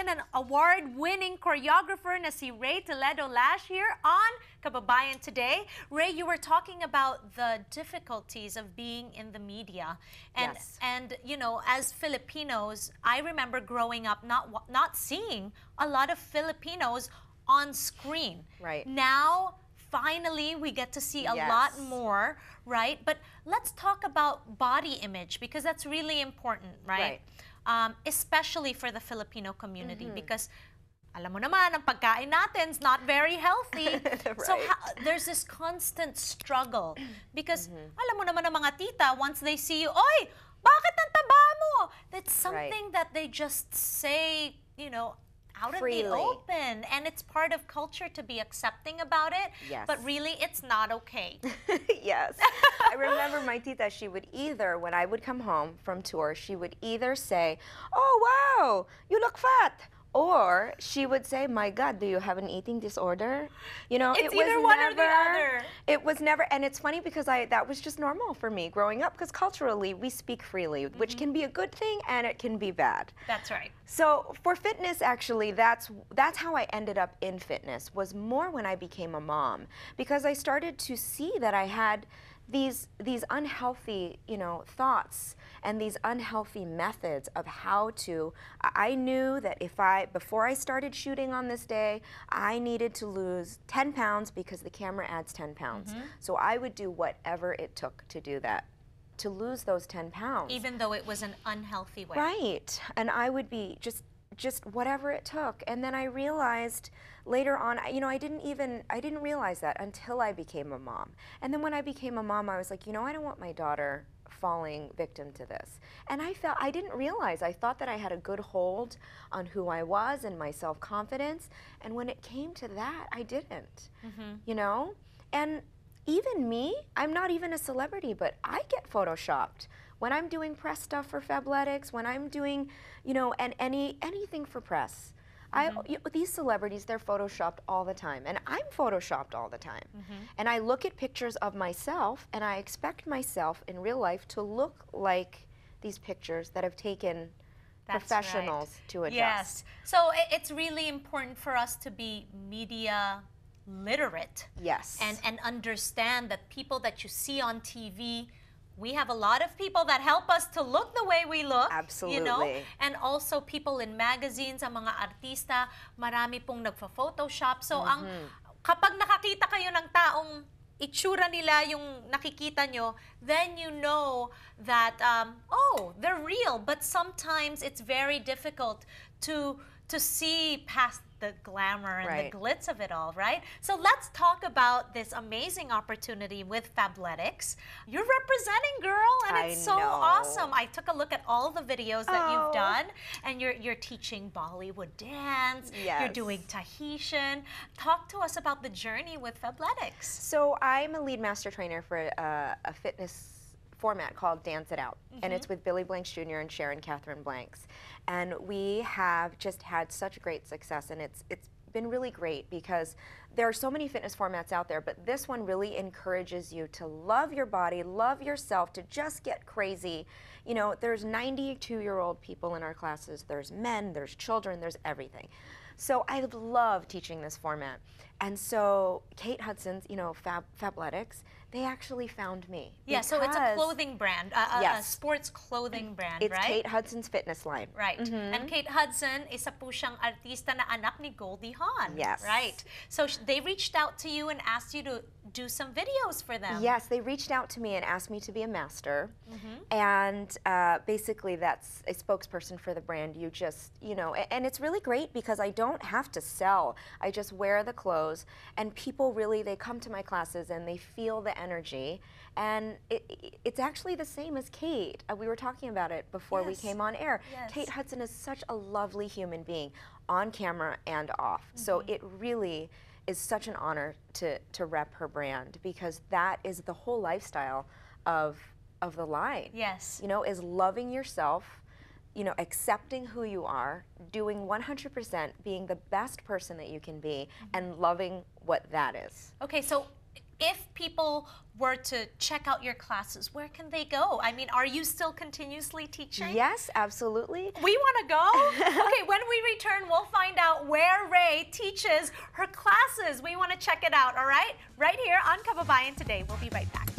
natin ang award-winning choreographer na si Rae Toledo Latsch here on Kababayan Today. Rae, you were talking about the difficulties of being in the media. And, Yes. and you know, as Filipinos, I remember growing up not seeing a lot of Filipinos on screen. Right. Now, finally, we get to see a Yes. lot more, right? But let's talk about body image because that's really important, right? Especially for the Filipino community because alam mo naman, ang pagkain natin is not very healthy. So there's this constant struggle because alam mo naman ang mga tita, once they see you, oy, bakit ang taba mo? That's something that they just say, you know, out freely. in the open, and it's part of culture to be accepting about it, Yes. but really it's not okay. Yes. I remember my tita, she would either, when I would come home from tour, she would either say, oh wow, you look fat. Or she would say, my God, do you have an eating disorder? You know, It's it was either one never, or the other. It was never, and it's funny because that was just normal for me growing up because culturally we speak freely, which can be a good thing and it can be bad. That's right. So for fitness, actually, that's how I ended up in fitness, was more when I became a mom, because I started to see that I had these unhealthy, you know, thoughts and these unhealthy methods of how to. I knew that before I started shooting on this day, I needed to lose 10 pounds because the camera adds 10 pounds. So I would do whatever it took to do that, to lose those 10 pounds. Even though it was an unhealthy way. Right. And I would be just whatever it took. And then I realized later on, you know, I didn't realize that until I became a mom. And then when I became a mom, I was like, you know, I don't want my daughter falling victim to this. And I didn't realize, I thought that I had a good hold on who I was and my self-confidence. And when it came to that, I didn't, you know? And even me, I'm not even a celebrity, but I get photoshopped. When I'm doing press stuff for Fabletics, when I'm doing, you know, and anything for press, these celebrities, they're photoshopped all the time, and I'm photoshopped all the time. And I look at pictures of myself, and I expect myself in real life to look like these pictures that have taken professionals to adjust. Yes. So it's really important for us to be media literate. Yes. And understand that people that you see on TV, we have a lot of people that help us to look the way we look. Absolutely. You know? And also people in magazines, ang mga artista, marami pong nagpa-photoshop. So kapag nakakita kayo ng taong itsura nila yung nakikita nyo, then you know that, oh, they're real. But sometimes it's very difficult to see past the glamour and the glitz of it all, right? So let's talk about this amazing opportunity with Fabletics. You're representing, girl, and it's so awesome. I took a look at all the videos that you've done, and you're teaching Bollywood dance, you're doing Tahitian. Talk to us about the journey with Fabletics. So I'm a lead master trainer for a fitness format called Dance It Out, and it's with Billy Blanks Jr. and Sharon Catherine Blanks, and we have just had such great success, and it's been really great because there are so many fitness formats out there, but this one really encourages you to love your body, love yourself, to just get crazy. You know, there's 92-year-old people in our classes, there's men, there's children, there's everything. So I love teaching this format. And so Kate Hudson's, you know, Fabletics, they actually found me. Yeah, so it's a clothing brand, a sports clothing brand, it's right? It's Kate Hudson's fitness line. Right. And Kate Hudson, isa po siyang artista na anak ni Goldie Hawn. Yes. Right. So they reached out to you and asked you to do some videos for them. Yes, they reached out to me and asked me to be a master. And basically that's a spokesperson for the brand. You just, you know, and it's really great because I don't have to sell. I just wear the clothes, and people really, they come to my classes and they feel the energy. And it's actually the same as Kate. We were talking about it before we came on air. Kate Hudson is such a lovely human being, on camera and off. So it really is such an honor to rep her brand, because that is the whole lifestyle of the line. Yes. You know, is loving yourself, you know, accepting who you are, doing 100%, being the best person that you can be, and loving what that is. Okay, so if people were to check out your classes, where can they go? I mean, are you still continuously teaching? Yes, absolutely. We want to go? Okay, when we return, we'll find out where Rae teaches her classes. We want to check it out, all right? Right here on Kababayan Today. We'll be right back.